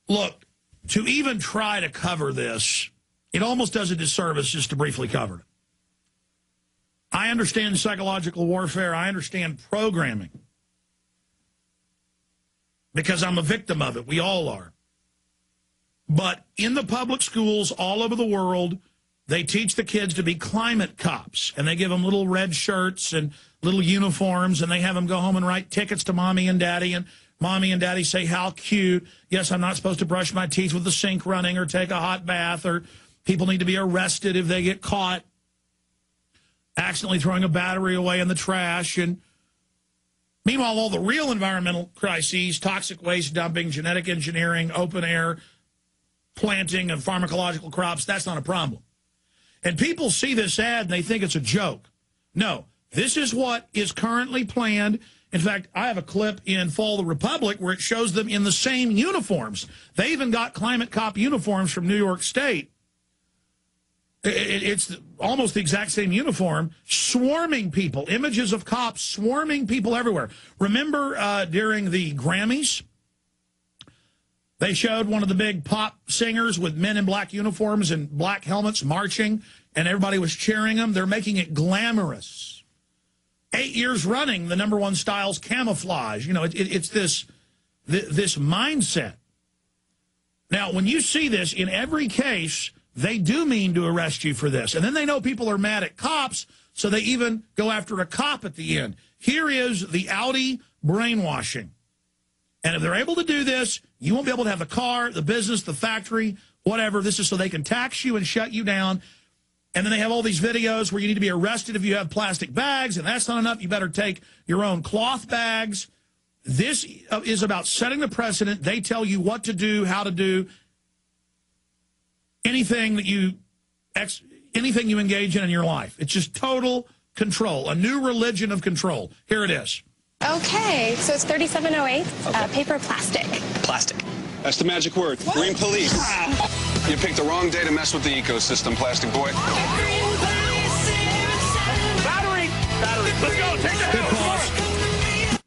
Look, to even try to cover this, it almost does a disservice just to briefly cover it. I understand psychological warfare. I understand programming because I'm a victim of it. We all are. But in the public schools all over the world, they teach the kids to be climate cops, and they give them little red shirts and little uniforms, and they have them go home and write tickets to mommy and daddy, and mommy and daddy say, how cute. Yes, I'm not supposed to brush my teeth with the sink running or take a hot bath, or people need to be arrested if they get caught accidentally throwing a battery away in the trash. And meanwhile, all the real environmental crises, toxic waste dumping, genetic engineering, open air planting of pharmacological crops, that's not a problem. And people see this ad and they think it's a joke. No, this is what is currently planned. In fact, I have a clip in Fall of the Republic where it shows them in the same uniforms. They even got climate cop uniforms from New York State. It's almost the exact same uniform, swarming people, images of cops swarming people everywhere. Remember during the Grammys, they showed one of the big pop singers with men in black uniforms and black helmets marching, and everybody was cheering them. They're making it glamorous. 8 years running, the #1 style's camouflage. You know, it's this mindset. Now, when you see this, in every case, they do mean to arrest you for this. And then they know people are mad at cops, so they even go after a cop at the end. Here is the Audi brainwashing. And if they're able to do this, you won't be able to have the car, the business, the factory, whatever. This is so they can tax you and shut you down. And then they have all these videos where you need to be arrested if you have plastic bags, and that's not enough. You better take your own cloth bags. This is about setting the precedent. They tell you what to do, how to do, anything that you engage in your life. It's just total control, a new religion of control. Here it is. Okay, so it's 3708, okay. Paper plastic. Plastic. That's the magic word. What? Green police. You picked the wrong day to mess with the ecosystem, plastic boy. Battery! Let's go, take the hill.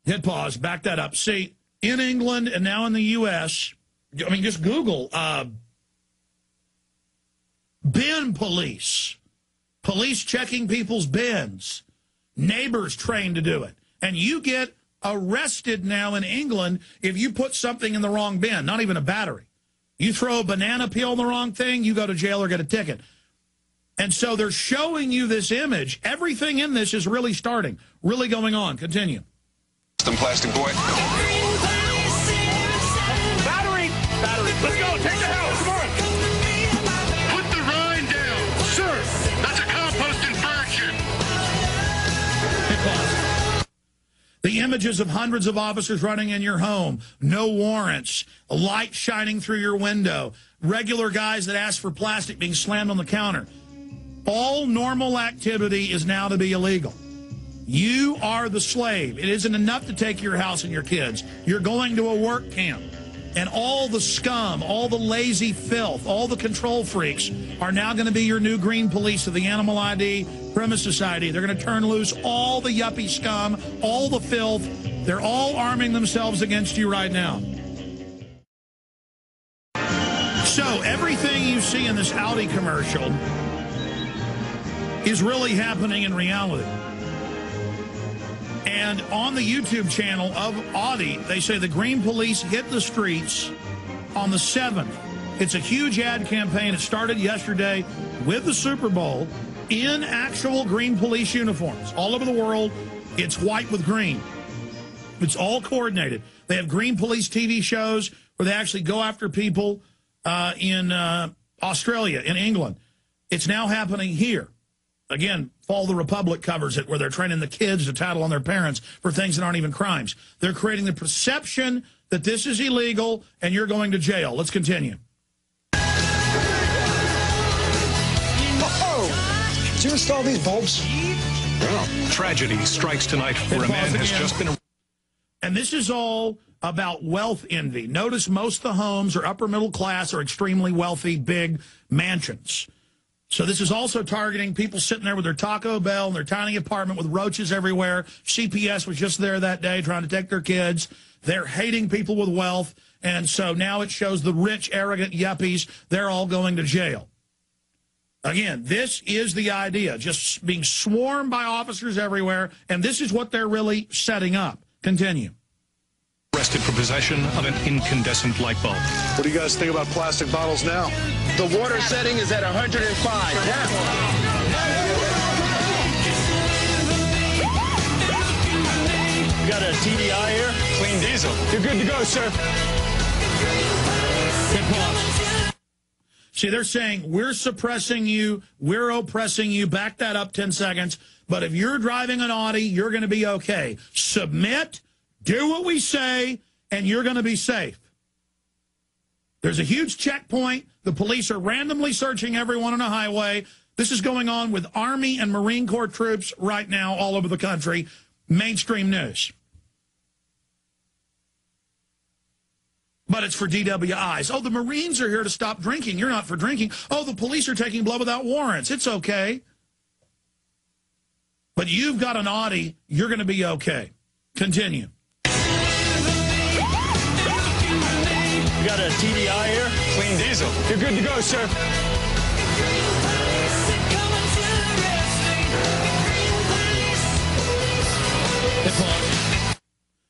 Hit pause, back that up. See, in England and now in the U.S., I mean, just Google bin police. Police checking people's bins. Neighbors trained to do it. And you get arrested now in England if you put something in the wrong bin, not even a battery. You throw a banana peel in the wrong thing, you go to jail or get a ticket. And so they're showing you this image. Everything in this is really starting, really going on. Continue. Plastic boy. Battery! Let's go, take the house, come on! Put the rind down. Sir, that's a compost infraction. The images of hundreds of officers running in your home, no warrants, a light shining through your window, regular guys that ask for plastic being slammed on the counter. All normal activity is now to be illegal. You are the slave. It isn't enough to take your house and your kids. You're going to a work camp. And all the scum, all the lazy filth, all the control freaks are now going to be your new green police of the Animal ID Premise Society. They're going to turn loose all the yuppie scum, all the filth. They're all arming themselves against you right now. So everything you see in this Audi commercial is really happening in reality. And on the YouTube channel of Audi, they say the green police hit the streets on the 7th. It's a huge ad campaign. It started yesterday with the Super Bowl in actual green police uniforms. All over the world, it's white with green. It's all coordinated. They have green police TV shows where they actually go after people in Australia, in England. It's now happening here. Again, Fall of the Republic covers it, where they're training the kids to tattle on their parents for things that aren't even crimes. They're creating the perception that this is illegal and you're going to jail. Let's continue. Oh! Did you install these bulbs? Oh. Tragedy strikes tonight where a man has just been... And this is all about wealth envy. Notice most of the homes are upper middle class or extremely wealthy, big mansions. So this is also targeting people sitting there with their Taco Bell and their tiny apartment with roaches everywhere. CPS was just there that day trying to take their kids. They're hating people with wealth. And so now it shows the rich, arrogant yuppies, they're all going to jail. Again, this is the idea, just being swarmed by officers everywhere. And this is what they're really setting up. Continue. Arrested for possession of an incandescent light bulb. What do you guys think about plastic bottles now? The water setting is at 105 now. You got a TDI here? Clean diesel. You're good to go, sir. See, they're saying, we're suppressing you, we're oppressing you, back that up 10 seconds, but if you're driving an Audi, you're going to be okay. Submit, do what we say, and you're going to be safe. There's a huge checkpoint. The police are randomly searching everyone on a highway. This is going on with Army and Marine Corps troops right now all over the country. Mainstream news. But it's for DWIs. Oh, the Marines are here to stop drinking. You're not for drinking. Oh, the police are taking blood without warrants. It's okay. But you've got an Audi. You're going to be okay. Continue. You got a TDI here? Clean diesel. You're good to go, sir.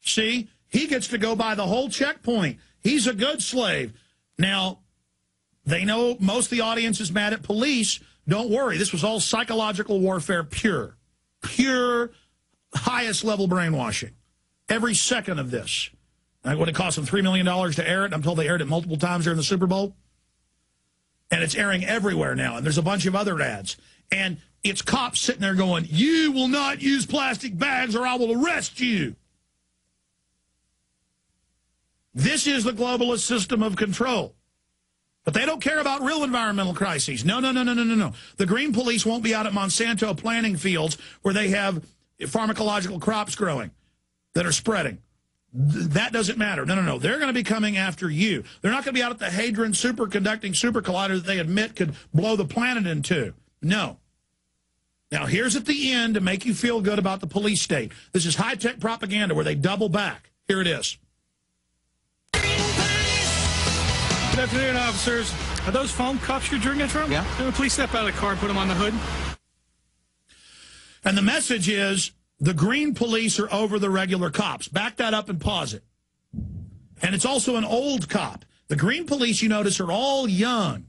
See, he gets to go by the whole checkpoint. He's a good slave. Now, they know most of the audience is mad at police. Don't worry. This was all psychological warfare, pure, highest level brainwashing. Every second of this. What it cost them $3 million to air it. I'm told they aired it multiple times during the Super Bowl. And it's airing everywhere now. And there's a bunch of other ads. And it's cops sitting there going, you will not use plastic bags or I will arrest you. This is the globalist system of control. But they don't care about real environmental crises. No. The Green Police won't be out at Monsanto planting fields where they have pharmacological crops growing that are spreading. That doesn't matter. No. They're going to be coming after you. They're not going to be out at the Hadron superconducting super collider that they admit could blow the planet in two. No. Now, here's at the end to make you feel good about the police state. This is high-tech propaganda where they double back. Here it is. Good afternoon, officers. Are those foam cups you're drinking from? Yeah. Please step out of the car and put them on the hood. And the message is, the Green Police are over the regular cops. Back that up and pause it. And it's also an old cop. The Green Police, you notice, are all young.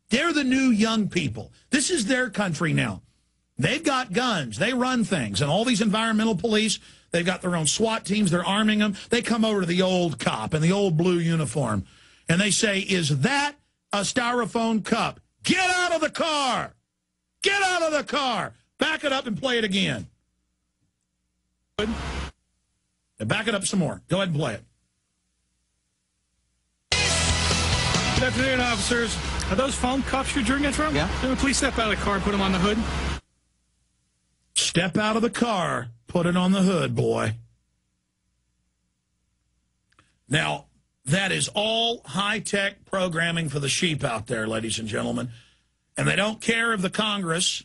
They're the new young people. This is their country now. They've got guns. They run things. And all these environmental police, they've got their own SWAT teams. They're arming them. They come over to the old cop in the old blue uniform. And they say, is that a styrofoam cup? Get out of the car. Get out of the car. Back it up and play it again. And back it up some more. Go ahead and play it. Good afternoon, officers. Are those foam cups you're drinking from? Yeah. Please step out of the car and put them on the hood. Step out of the car. Put it on the hood, boy. Now, that is all high-tech programming for the sheep out there, ladies and gentlemen. And they don't care if the Congress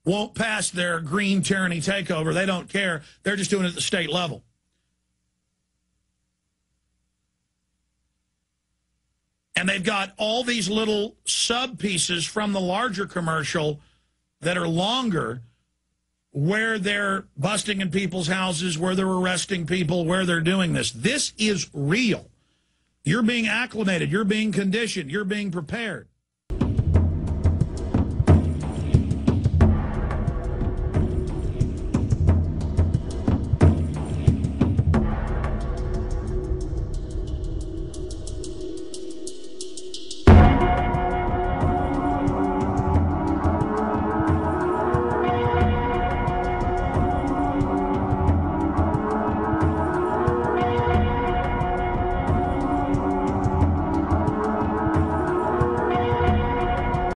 won't pass their green tyranny takeover. They don't care. They're just doing it at the state level. And they've got all these little sub-pieces from the larger commercial that are longer where they're busting in people's houses, where they're arresting people, where they're doing this. This is real. You're being acclimated. You're being conditioned. You're being prepared.